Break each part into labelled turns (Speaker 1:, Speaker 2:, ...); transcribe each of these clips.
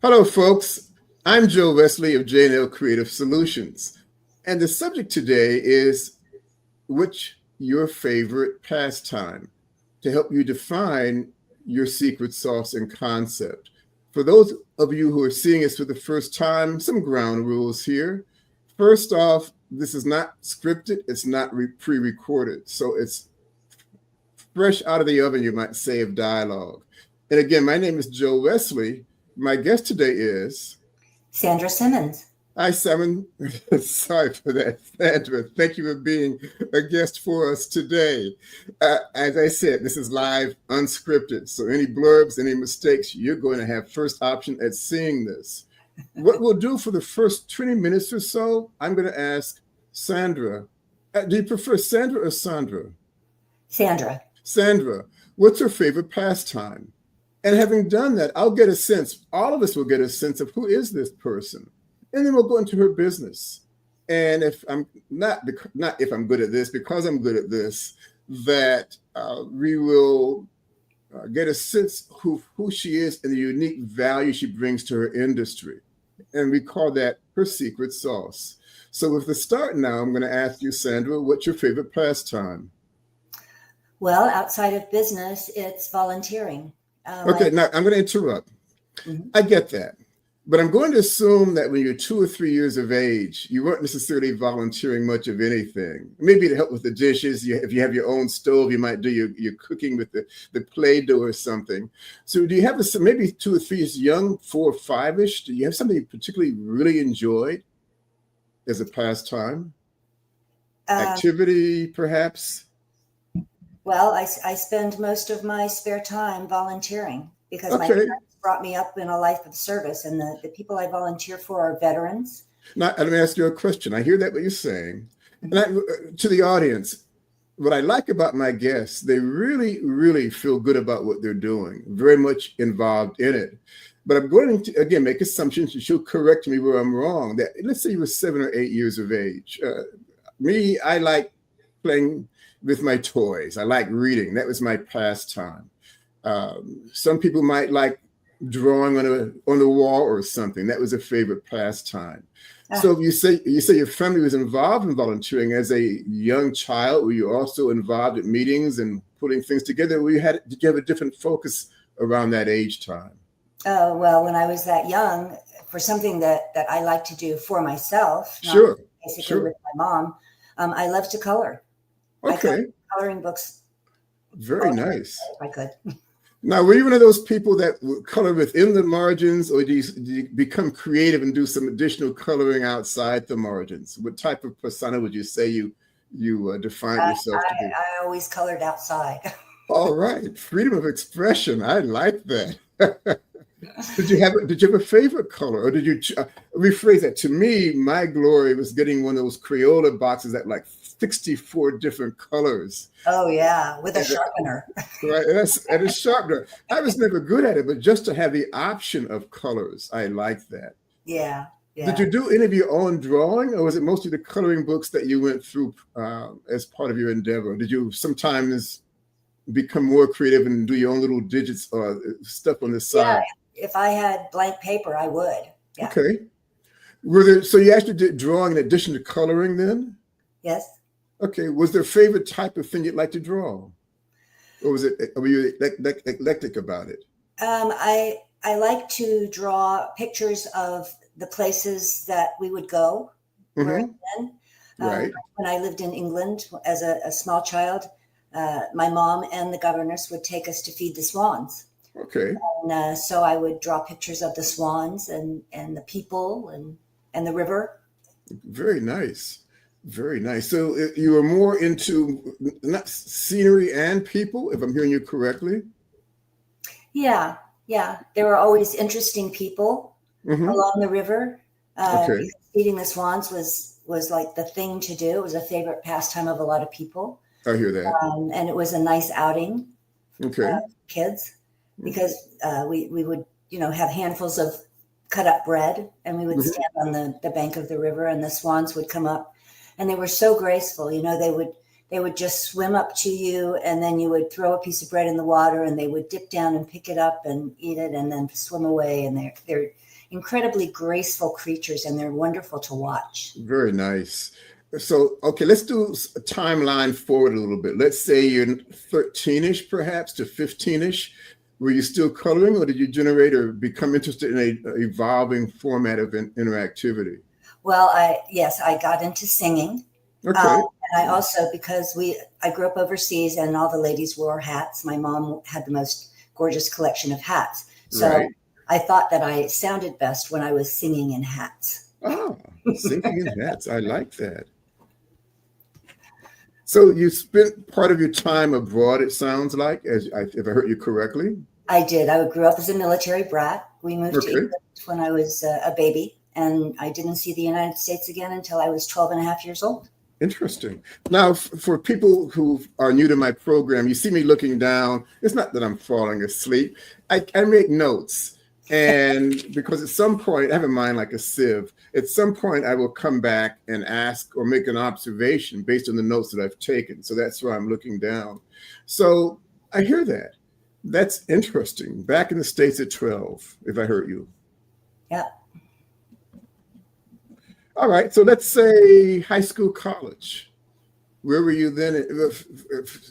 Speaker 1: Hello, folks. I'm Joe Wesley of J&L Creative Solutions. And the subject today is what's your favorite pastime to help you define your secret sauce and concept. For those of you who are seeing us for the first time, some ground rules here. First off, this is not scripted. It's not pre-recorded. So it's fresh out of the oven, you might say, of dialogue. And again, my name is Joe Wesley. My guest today is
Speaker 2: Sandra Simmons.
Speaker 1: Hi, Simon. Sorry for that, Sandra. Thank you for being a guest for us today. As I said, this is live, unscripted. So any blurbs, any mistakes, you're going to have first option at seeing this. What we'll do for the first 20 minutes or so, I'm going to ask Sandra. Do you prefer Sandra or Sandra?
Speaker 2: Sandra.
Speaker 1: Sandra, what's her favorite pastime? And having done that, I'll get a sense, all of us will get a sense of who is this person. And then we'll go into her business. And if I'm not if I'm good at this, because I'm good at this, that we will get a sense who she is and the unique value she brings to her industry. And we call that her secret sauce. So with the start now, I'm going to ask you, Sandra, what's your favorite pastime?
Speaker 2: Well, outside of business, it's volunteering.
Speaker 1: Okay, now I'm going to interrupt. Mm-hmm. I get that. But I'm going to assume that when you're 2 or 3 years of age, you weren't necessarily volunteering much of anything. Maybe to help with the dishes. If you have your own stove, you might do your cooking with the Play-Doh or something. So do you have maybe 2 or 3 years young, 4 or 5-ish? Do you have something you particularly really enjoyed as a pastime? Activity, perhaps?
Speaker 2: Well, I spend most of my spare time volunteering because my parents brought me up in a life of service, and the people I volunteer for are veterans.
Speaker 1: Now, let me ask you a question. I hear that what you're saying. And to the audience, what I like about my guests, they really, really feel good about what they're doing, very much involved in it. But I'm going to, again, make assumptions, and she'll correct me where I'm wrong. That let's say you were 7 or 8 years of age. Me, I like playing with my toys. I like reading. That was my pastime. Some people might like drawing on the wall or something. That was a favorite pastime. So you say your family was involved in volunteering as a young child. Were you also involved at meetings and putting things together? Did you have a different focus around that age time?
Speaker 2: Well, when I was that young, for something that I like to do for myself, basically with my mom, I love to color.
Speaker 1: Okay.
Speaker 2: Coloring books.
Speaker 1: Very nice.
Speaker 2: If I could.
Speaker 1: Now, were you one of those people that would color within the margins, or do you become creative and do some additional coloring outside the margins? What type of persona would you say you define yourself to be?
Speaker 2: I always colored outside.
Speaker 1: All right. Freedom of expression. I like that. Did you have a favorite color, or did you rephrase that? To me, my glory was getting one of those Crayola boxes that like 64 different colors.
Speaker 2: Oh yeah, with a sharpener.
Speaker 1: Right, and a sharpener. I was never good at it, but just to have the option of colors, I like that.
Speaker 2: Yeah.
Speaker 1: Did you do any of your own drawing, or was it mostly the coloring books that you went through as part of your endeavor? Did you sometimes become more creative and do your own little digits or stuff on the side?
Speaker 2: Yeah. If I had blank paper, I would. Yeah.
Speaker 1: Okay. So you actually did drawing in addition to coloring then?
Speaker 2: Yes.
Speaker 1: Okay. Was there a favorite type of thing you'd like to draw? Or were you eclectic about it?
Speaker 2: I like to draw pictures of the places that we would go.
Speaker 1: Mm-hmm. Right.
Speaker 2: When I lived in England as a small child, my mom and the governess would take us to feed the swans.
Speaker 1: Okay.
Speaker 2: And so I would draw pictures of the swans and the people and the river.
Speaker 1: Very nice. Very nice. So you were more into not scenery and people, if I'm hearing you correctly?
Speaker 2: Yeah. There were always interesting people along the river. Feeding the swans was like the thing to do. It was a favorite pastime of a lot of people.
Speaker 1: I hear that.
Speaker 2: And it was a nice outing. Kids. Because we would, have handfuls of cut up bread, and we would stand on the bank of the river, and the swans would come up, and they were so graceful. They they would just swim up to you, and then you would throw a piece of bread in the water, and they would dip down and pick it up and eat it, and then swim away. And they're incredibly graceful creatures, and they're wonderful to watch.
Speaker 1: Very nice. So, okay, let's do a timeline forward a little bit. Let's say you're 13-ish, perhaps, to 15-ish. Were you still coloring, or did you generate or become interested in a evolving format of interactivity?
Speaker 2: Well, I got into singing.
Speaker 1: Okay.
Speaker 2: And I also, because I grew up overseas and all the ladies wore hats. My mom had the most gorgeous collection of hats. So right. I thought that I sounded best when I was singing in hats.
Speaker 1: Oh, singing in hats. I like that. So you spent part of your time abroad, it sounds like, if I heard you correctly?
Speaker 2: I did. I grew up as a military brat. We moved to England when I was a baby, and I didn't see the United States again until I was 12 and a half years old.
Speaker 1: Interesting. Now, for people who are new to my program, you see me looking down. It's not that I'm falling asleep. I make notes. And because at some point, I have a mind like a sieve. At some point, I will come back and ask or make an observation based on the notes that I've taken. So that's why I'm looking down. So I hear that. That's interesting. Back in the States at 12, if I heard you.
Speaker 2: Yeah.
Speaker 1: All right. So let's say high school, college. Where were you then? If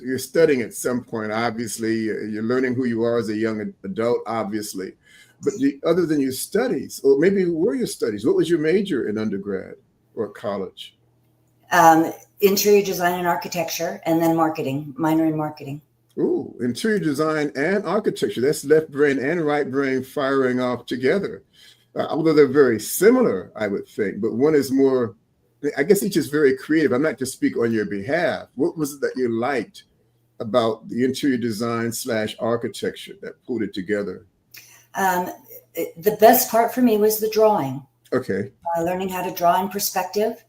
Speaker 1: you're studying at some point, obviously, you're learning who you are as a young adult, obviously. But other than your studies, or maybe were your studies, what was your major in undergrad or college?
Speaker 2: Interior design and architecture, and then marketing, minor in marketing.
Speaker 1: Ooh, interior design and architecture. That's left brain and right brain firing off together. Although they're very similar, I would think, but one is more, I guess each is very creative. I'm not to speak on your behalf. What was it that you liked about the interior design / architecture that pulled it together?
Speaker 2: The best part for me was the drawing.
Speaker 1: Okay.
Speaker 2: Learning how to draw in perspective.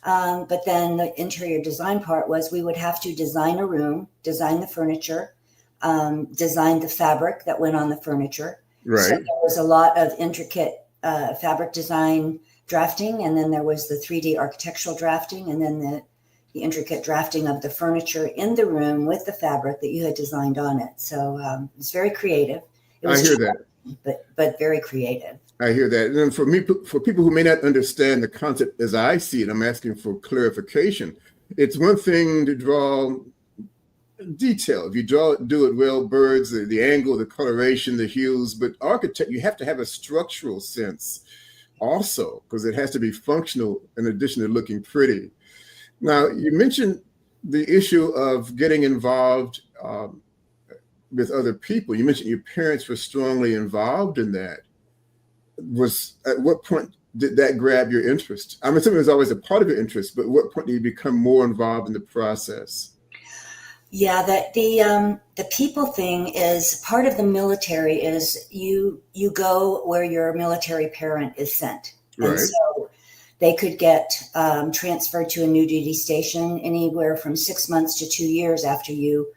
Speaker 2: But then the interior design part was we would have to design a room, design the furniture, design the fabric that went on the furniture.
Speaker 1: Right. So
Speaker 2: there was a lot of intricate fabric design drafting, and then there was the 3D architectural drafting, and then the intricate drafting of the furniture in the room with the fabric that you had designed on it. So it's very creative. It was
Speaker 1: I hear that.
Speaker 2: But very creative.
Speaker 1: I hear that. And then for people who may not understand the concept as I see it, I'm asking for clarification. It's one thing to draw detail. If you do it well, birds, the angle, the coloration, the hues, but architect, you have to have a structural sense also, because it has to be functional in addition to looking pretty. Now, you mentioned the issue of getting involved with other people. You mentioned your parents were strongly involved in that. At what point did that grab your interest? I'm assuming it was always a part of your interest, but at what point did you become more involved in the process?
Speaker 2: Yeah, the people thing is part of the military. Is you go where your military parent is sent,
Speaker 1: right.
Speaker 2: And so they could get transferred to a new duty station anywhere from 6 months to 2 years after you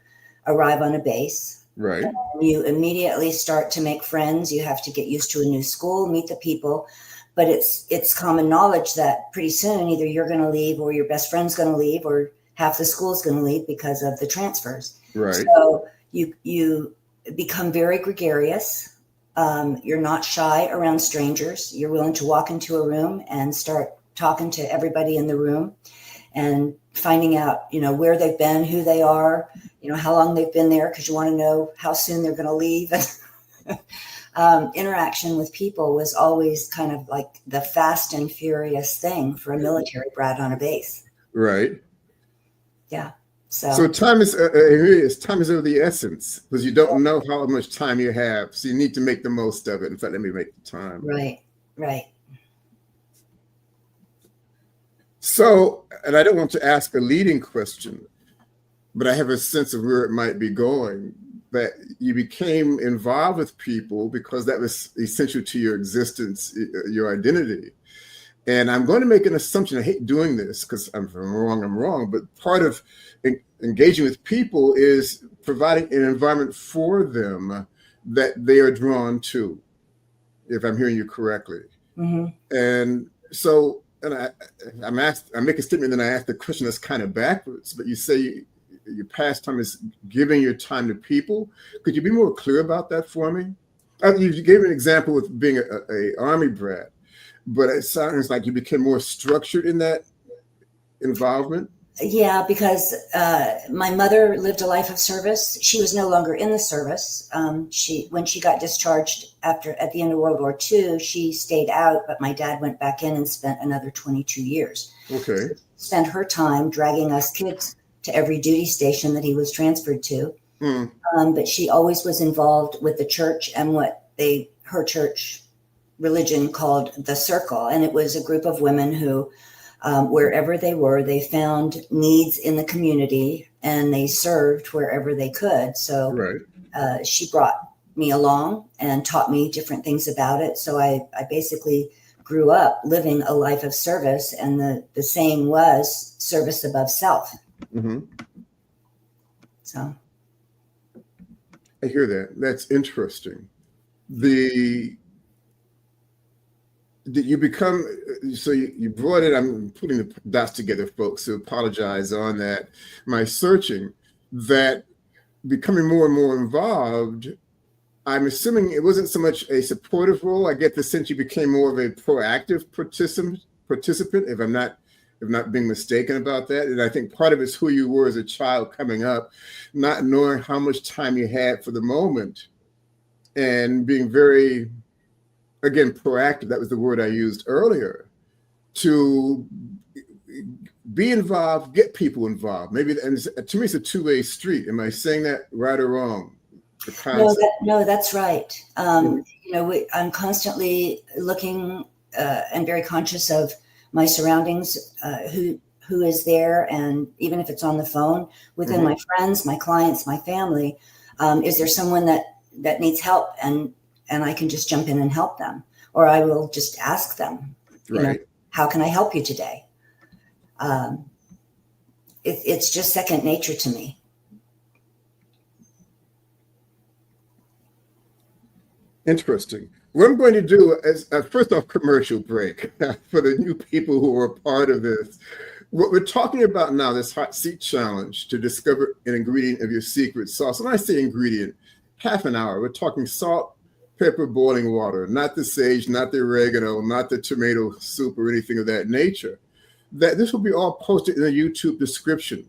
Speaker 2: arrive on a base.
Speaker 1: Right.
Speaker 2: You immediately start to make friends. You have to get used to a new school, meet the people. But it's common knowledge that pretty soon either you're going to leave or your best friend's going to leave or half the school's going to leave because of the transfers.
Speaker 1: Right.
Speaker 2: So you become very gregarious. You're not shy around strangers. You're willing to walk into a room and start talking to everybody in the room and finding out, where they've been, who they are, how long they've been there, because you want to know how soon they're going to leave. Interaction with people was always kind of like the fast and furious thing for a military brat on a base.
Speaker 1: Right.
Speaker 2: Yeah.
Speaker 1: So time is of the essence, because you don't know how much time you have. So you need to make the most of it. In fact, let me make the time.
Speaker 2: Right.
Speaker 1: So, and I don't want to ask a leading question, but I have a sense of where it might be going, that you became involved with people because that was essential to your existence, your identity. And I'm going to make an assumption. I hate doing this because if I'm wrong, but part of engaging with people is providing an environment for them that they are drawn to, if I'm hearing you correctly.
Speaker 2: Mm-hmm.
Speaker 1: And so and I make a statement, then I ask the question that's kind of backwards, but you say your pastime is giving your time to people. Could you be more clear about that for me? You gave an example with being a Army brat, but it sounds like you became more structured in that involvement.
Speaker 2: Yeah, because my mother lived a life of service. She was no longer in the service. When she got discharged at the end of World War II, she stayed out, but my dad went back in and spent another 22 years.
Speaker 1: Okay.
Speaker 2: So spent her time dragging us kids to every duty station that he was transferred to. But she always was involved with the church and what her church religion called the Circle. And it was a group of women who, wherever they were, they found needs in the community and they served wherever they could. So
Speaker 1: right.
Speaker 2: She brought me along and taught me different things about it. So I basically grew up living a life of service, and the saying was service above self.
Speaker 1: Mm-hmm.
Speaker 2: So
Speaker 1: I hear that. That's interesting. Did you become, so you brought it, I'm putting the dots together, folks, so apologize on that. My searching, that becoming more and more involved, I'm assuming it wasn't so much a supportive role. I get the sense you became more of a proactive participant, if I'm not being mistaken about that. And I think part of it's who you were as a child coming up, not knowing how much time you had for the moment and being very, again, proactive. That was the word I used earlier, to be involved, get people involved. Maybe, and to me, it's a two-way street. Am I saying that right or wrong?
Speaker 2: No, that's right. I'm constantly looking and very conscious of my surroundings, who is there, and even if it's on the phone, within my friends, my clients, my family, is there someone that needs help, and I can just jump in and help them, or I will just ask them, how can I help you today? It's just second nature to me.
Speaker 1: Interesting. What I'm going to do is, first off, commercial break for the new people who are part of this. What we're talking about now, this hot seat challenge to discover an ingredient of your secret sauce. When I say ingredient, half an hour. We're talking salt, pepper, boiling water, not the sage, not the oregano, not the tomato soup or anything of that nature. That this will be all posted in the YouTube description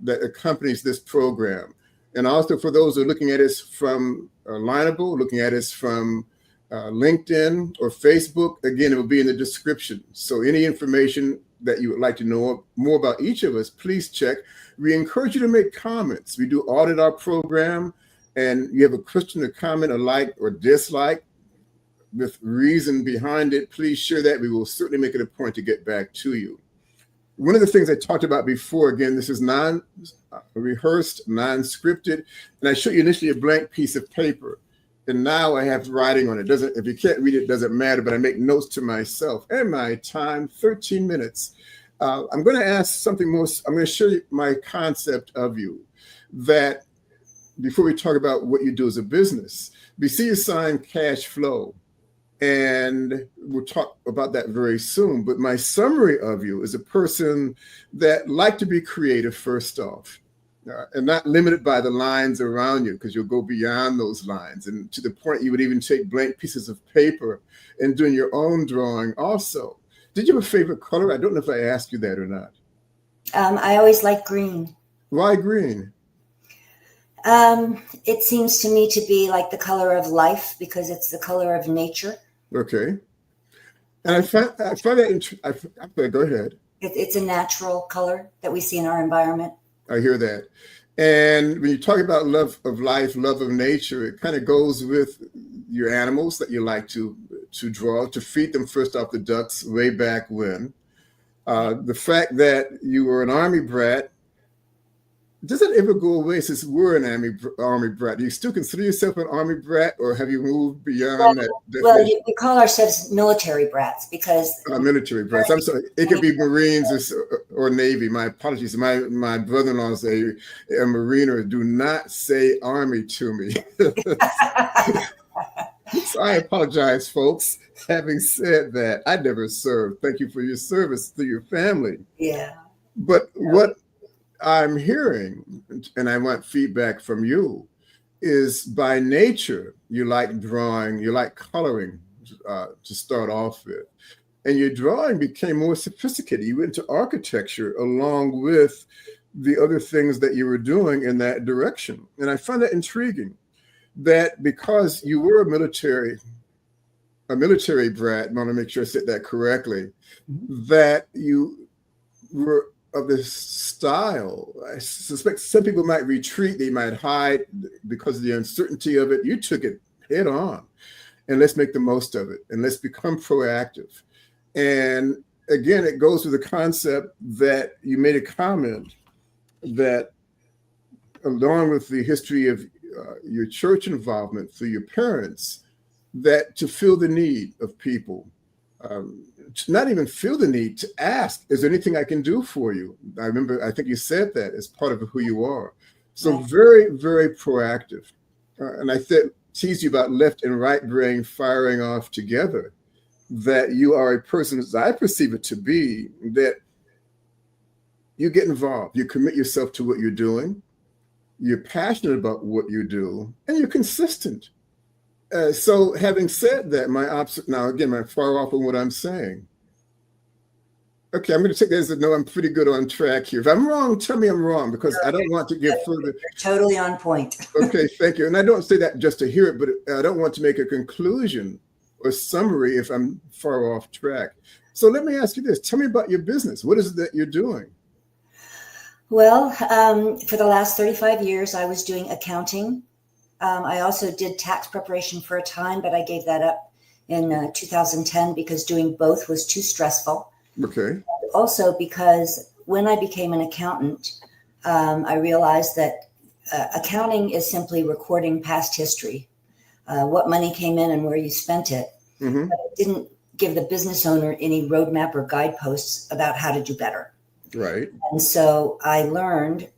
Speaker 1: that accompanies this program. And also for those who are looking at us from Lineable, looking at us from LinkedIn or Facebook, again, it will be in the description. So any information that you would like to know more about each of us, please check. We encourage you to make comments. We do audit our program, and you have a question to comment, a like or dislike with reason behind it, please share that. We will certainly make it a point to get back to you. One of the things I talked about before, again, this is non-rehearsed, non-scripted, and I showed you initially a blank piece of paper, and now I have writing on it. If you can't read it, it doesn't matter, but I make notes to myself. And my time, 13 minutes. I'm going to ask something more. I'm going to show you my concept of you, that before we talk about what you do as a business, we see you sign cash flow. And we'll talk about that very soon. But my summary of you is a person that liked to be creative, first off, and not limited by the lines around you, because you'll go beyond those lines. And to the point you would even take blank pieces of paper and doing your own drawing also. Did you have a favorite color? I don't know if I asked you that or not.
Speaker 2: I always like green.
Speaker 1: Why green?
Speaker 2: It seems to me to be like the color of life, because it's the color of nature.
Speaker 1: Okay. And I find that, go ahead.
Speaker 2: It's a natural color that we see in our environment.
Speaker 1: I hear that. And when you talk about love of life, love of nature, it kind of goes with your animals that you like to draw, to feed them first off the ducks way back when. The fact that you were an Army brat, does it ever go away since we're an Army brat? Do you still consider yourself an Army brat, or have you moved beyond that?
Speaker 2: Well, we call ourselves military brats because...
Speaker 1: military brats. I'm sorry. It could be Marines or Navy. My apologies. My brother-in-law is a Marine. Do not say Army to me. So I apologize, folks. Having said that, I never served. Thank you for your service to your family.
Speaker 2: Yeah.
Speaker 1: But what I'm hearing, and I want feedback from you, is by nature, you like drawing, you like coloring to start off with. And your drawing became more sophisticated. You went into architecture along with the other things that you were doing in that direction. And I find that intriguing, that because you were a military brat, I want to make sure I said that correctly, that you were of this style. I suspect some people might retreat, they might hide because of the uncertainty of it. You took it head on, and let's make the most of it, and let's become proactive. And again, it goes with the concept that you made a comment that, along with the history of your church involvement through your parents, that to feel the need of people, to not even feel the need to ask, is there anything I can do for you? I think you said that as part of who you are. So very, very proactive. And I teased you about left and right brain firing off together, that you are a person, as I perceive it to be, that you get involved, you commit yourself to what you're doing, you're passionate about what you do, and you're consistent. So having said that, now again, I'm far off on what I'm saying. Okay, I'm going to take that as a no, I'm pretty good on track here. If I'm wrong, tell me I'm wrong, because I don't want to give further.
Speaker 2: You're totally on point.
Speaker 1: Okay, thank you. And I don't say that just to hear it, but I don't want to make a conclusion or summary if I'm far off track. So let me ask you this. Tell me about your business. What is it that you're doing?
Speaker 2: Well, for the last 35 years, I was doing accounting. I also did tax preparation for a time, but I gave that up in 2010 because doing both was too stressful.
Speaker 1: Okay.
Speaker 2: Also because when I became an accountant, I realized that accounting is simply recording past history, what money came in and where you spent it.
Speaker 1: Mm-hmm.
Speaker 2: But it didn't give the business owner any roadmap or guideposts about how to do better.
Speaker 1: Right.
Speaker 2: And so I learned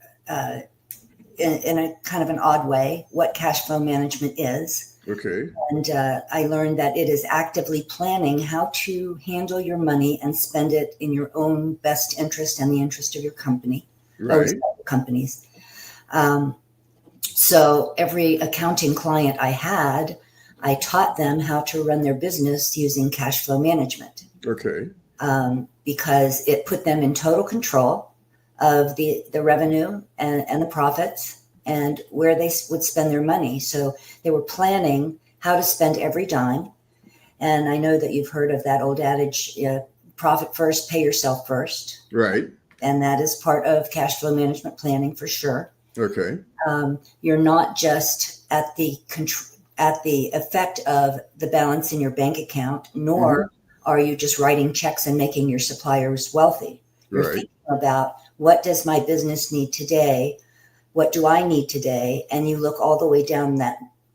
Speaker 2: in a kind of an odd way what cash flow management is.
Speaker 1: Okay.
Speaker 2: And I learned that it is actively planning how to handle your money and spend it in your own best interest and the interest of your company,
Speaker 1: right.
Speaker 2: companies. So every accounting client I had, I taught them how to run their business using cash flow management.
Speaker 1: Okay.
Speaker 2: Because it put them in total control of the revenue and the profits and where they would spend their money. So they were planning how to spend every dime. And I know that you've heard of that old adage, profit first, pay yourself first.
Speaker 1: Right.
Speaker 2: And that is part of cash flow management planning for sure.
Speaker 1: Okay.
Speaker 2: You're not just at the effect of the balance in your bank account, nor are you just writing checks and making your suppliers wealthy. You're thinking about, what does my business need today? What do I need today? And you look all the way down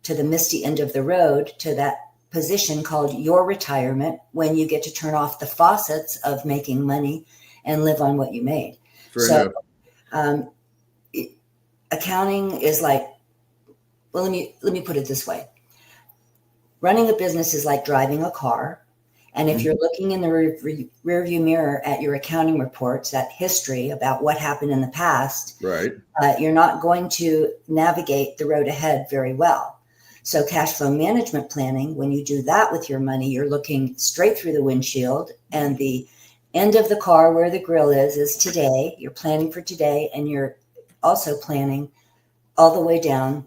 Speaker 2: to the misty end of the road to that position called your retirement, when you get to turn off the faucets of making money and live on what you made.
Speaker 1: Fair
Speaker 2: enough. Accounting is like, well, let me put it this way. Running a business is like driving a car. And if you're looking in the rearview mirror at your accounting reports, that history about what happened in the past,
Speaker 1: right,
Speaker 2: you're not going to navigate the road ahead very well. So cash flow management planning, when you do that with your money, you're looking straight through the windshield, and the end of the car where the grill is today. You're planning for today, and you're also planning all the way down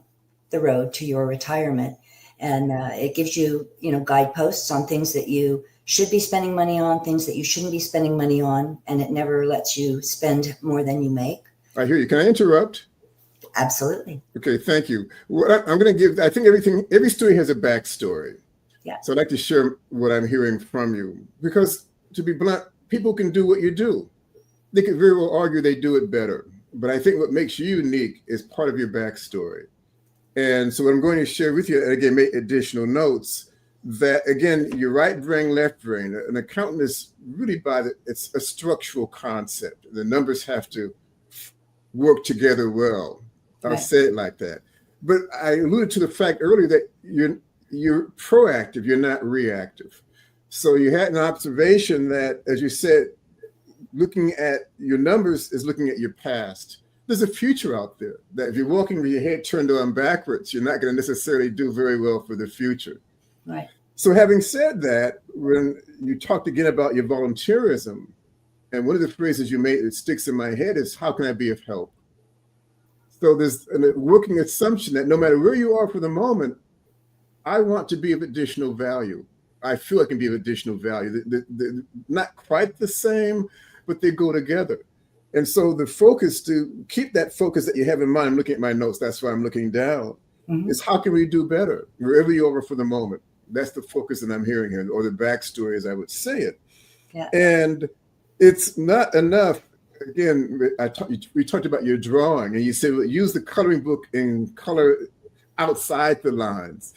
Speaker 2: the road to your retirement. And it gives you, guideposts on things that you should be spending money on, things that you shouldn't be spending money on, and it never lets you spend more than you make.
Speaker 1: I hear you. Can I interrupt?
Speaker 2: Absolutely.
Speaker 1: Okay, thank you. What I'm going to give, I think every story has a backstory.
Speaker 2: Yeah.
Speaker 1: So I'd like to share what I'm hearing from you, because to be blunt, people can do what you do. They could very well argue they do it better. But I think what makes you unique is part of your backstory. And so what I'm going to share with you, and again, make additional notes, that again, your right brain, left brain, an accountant is really it's a structural concept. The numbers have to work together well. I'll say it like that. But I alluded to the fact earlier that you're proactive, you're not reactive. So you had an observation that, as you said, looking at your numbers is looking at your past. There's a future out there that if you're walking with your head turned on backwards, you're not going to necessarily do very well for the future.
Speaker 2: Right.
Speaker 1: So having said that, when you talked again about your volunteerism, and one of the phrases you made that sticks in my head is, how can I be of help? So there's a working assumption that no matter where you are for the moment, I want to be of additional value. I feel I can be of additional value. They're not quite the same, but they go together. And so the focus, to keep that focus that you have in mind, I'm looking at my notes, that's why I'm looking down, is how can we do better wherever you are for the moment? That's the focus that I'm hearing here, or the backstory as I would say it.
Speaker 2: Yeah.
Speaker 1: And it's not enough. Again, we talked about your drawing, and you said, well, use the coloring book and color outside the lines.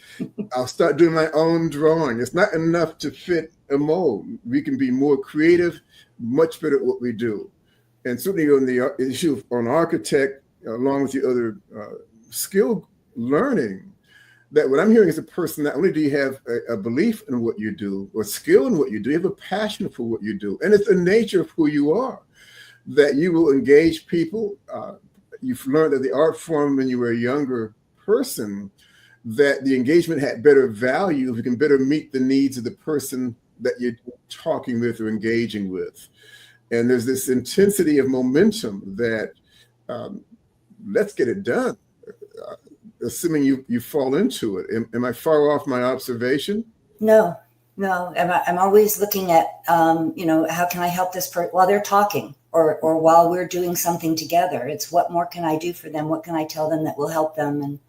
Speaker 1: I'll start doing my own drawing. It's not enough to fit a mold. We can be more creative, much better at what we do. And certainly on the issue on architect, along with the other skill learning, that what I'm hearing is a person, not only do you have a belief in what you do or skill in what you do, you have a passion for what you do. And it's the nature of who you are, that you will engage people. You've learned that the art form when you were a younger person, that the engagement had better value if you can better meet the needs of the person that you're talking with or engaging with. And there's this intensity of momentum that let's get it done, assuming you fall into it. Am I far off my observation?
Speaker 2: No. I'm always looking at, how can I help this person while they're talking or while we're doing something together? It's what more can I do for them? What can I tell them that will help them? And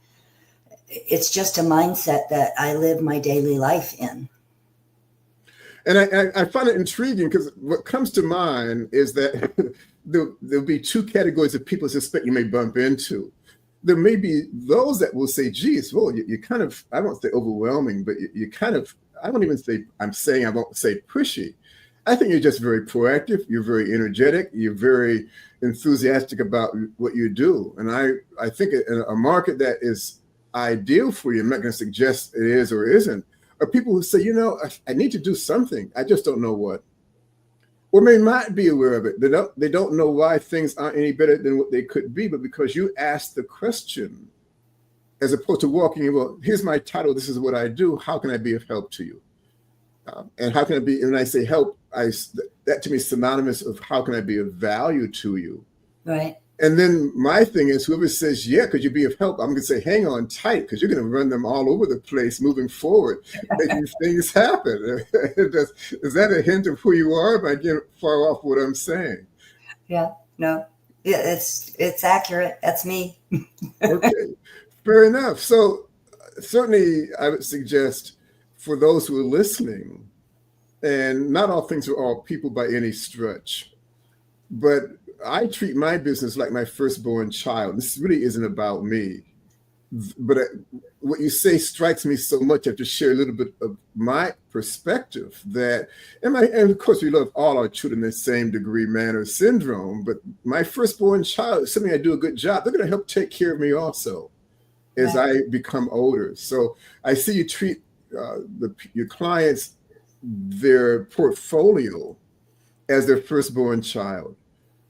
Speaker 2: it's just a mindset that I live my daily life in.
Speaker 1: And I find it intriguing because what comes to mind is that there'll be two categories of people I suspect you may bump into. There may be those that will say, geez, well, you kind of, I won't say overwhelming, but you kind of, I won't even say, I won't say pushy. I think you're just very proactive. You're very energetic. You're very enthusiastic about what you do. And I think a market that is ideal for you, I'm not going to suggest it is or isn't, are people who say, I need to do something. I just don't know what. Or may not be aware of it. They don't know why things aren't any better than what they could be, but because you asked the question, as opposed to walking in, well, here's my title, this is what I do, how can I be of help to you? And how can I be, and when I say help, that to me is synonymous of how can I be of value to you?
Speaker 2: Right.
Speaker 1: And then my thing is, whoever says, yeah, could you be of help? I'm going to say, hang on tight, because you're going to run them all over the place moving forward, making things happen. Is that a hint of who you are? Am I getting far off what I'm saying?
Speaker 2: Yeah, no, yeah, it's accurate. That's me.
Speaker 1: Okay, fair enough. So certainly I would suggest for those who are listening, and not all things are all people by any stretch, but I treat my business like my firstborn child. This really isn't about me. But what you say strikes me so much. I have to share a little bit of my perspective that, and of course, we love all our children in the same degree, manner, syndrome. But my firstborn child is something I do a good job. They're going to help take care of me also as I become older. So I see you treat your clients, their portfolio, as their firstborn child.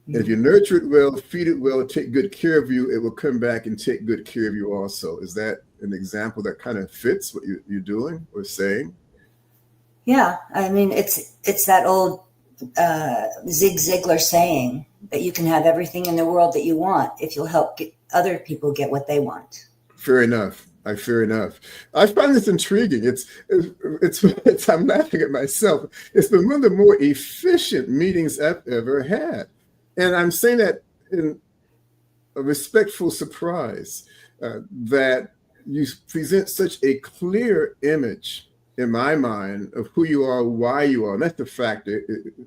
Speaker 1: And if you nurture it well, feed it well, take good care of you, it will come back and take good care of you also. Is that an example that kind of fits what you're doing or saying?
Speaker 2: Yeah, I mean, it's that old Zig Ziglar saying that you can have everything in the world that you want if you'll help other people get what they want.
Speaker 1: Fair enough. Fair enough. I find this intriguing. It's I'm laughing at myself. It's been one of the more efficient meetings I've ever had. And I'm saying that in a respectful surprise, that you present such a clear image in my mind of who you are, why you are. And that's the fact.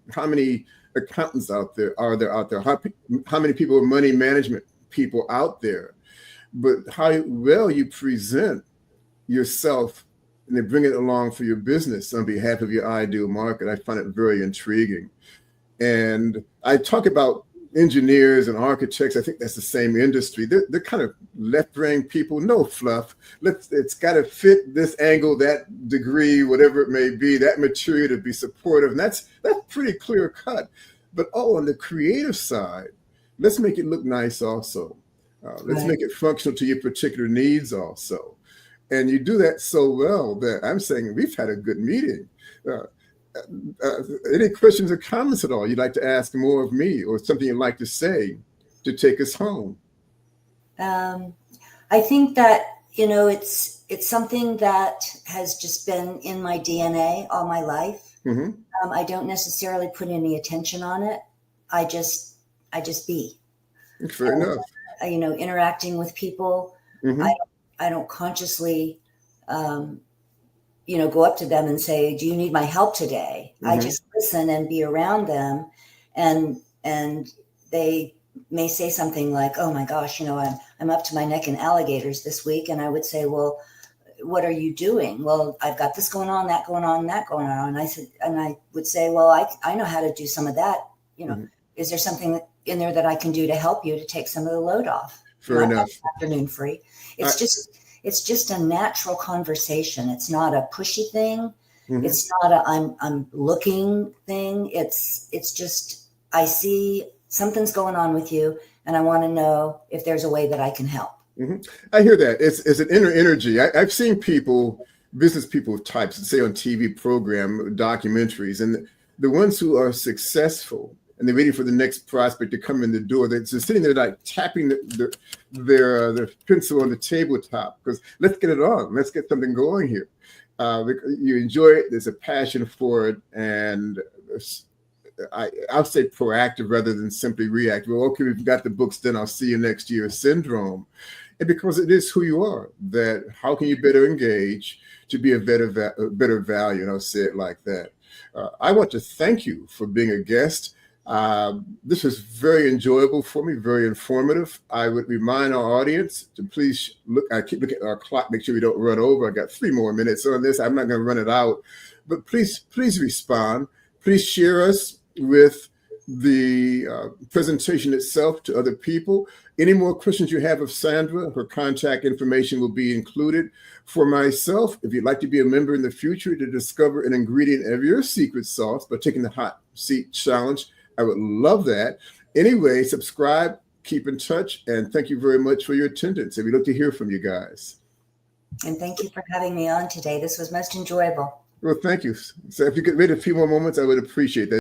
Speaker 1: How many accountants are there out there? How many people are money management people out there? But how well you present yourself and then bring it along for your business on behalf of your ideal market, I find it very intriguing. And I talk about engineers and architects, I think that's the same industry. They're kind of left-brain people, no fluff. It's got to fit this angle, that degree, whatever it may be, that material to be supportive. And that's pretty clear cut. But on the creative side, let's make it look nice also. Let's make it functional to your particular needs also. And you do that so well that I'm saying we've had a good meeting. Any questions or comments at all you'd like to ask more of me, or something you'd like to say to take us home?
Speaker 2: I think that, it's something that has just been in my DNA all my life. I don't necessarily put any attention on it. I just be.
Speaker 1: Fair enough.
Speaker 2: Interacting with people. I don't consciously, go up to them and say, do you need my help today? I just listen and be around them. And they may say something like, oh my gosh, I'm up to my neck in alligators this week. And I would say, well, what are you doing? Well, I've got this going on, that going on, that going on. And I would say, well, I know how to do some of that. Is there something in there that I can do to help you to take some of the load off?
Speaker 1: Fair enough.
Speaker 2: Afternoon free. It's just a natural conversation. It's not a pushy thing. It's not a I'm looking thing. It's just, I see something's going on with you, and I want to know if there's a way that I can help.
Speaker 1: I hear that. It's an inner energy. I've seen people, business people types, say on TV program, documentaries, and the ones who are successful and they're waiting for the next prospect to come in the door. They're just sitting there like tapping their pencil on the tabletop because let's get it on. Let's get something going here. You enjoy it. There's a passion for it. And I'll say proactive rather than simply reactive. Well, okay, we've got the books done. I'll see you next year syndrome. And because it is who you are, that how can you better engage to be a better value? And I'll say it like that. I want to thank you for being a guest. This was very enjoyable for me, very informative. I would remind our audience to please look. I keep looking at our clock, make sure we don't run over. I got 3 more minutes on this. I'm not going to run it out, but please respond. Please share us with the presentation itself to other people. Any more questions you have of Sandra, her contact information will be included. For myself, if you'd like to be a member in the future to discover an ingredient of your secret sauce by taking the hot seat challenge, I would love that. Anyway, subscribe, keep in touch, and thank you very much for your attendance. And we look to hear from you guys.
Speaker 2: And thank you for having me on today. This was most enjoyable.
Speaker 1: Well, thank you. So if you could wait a few more moments, I would appreciate that.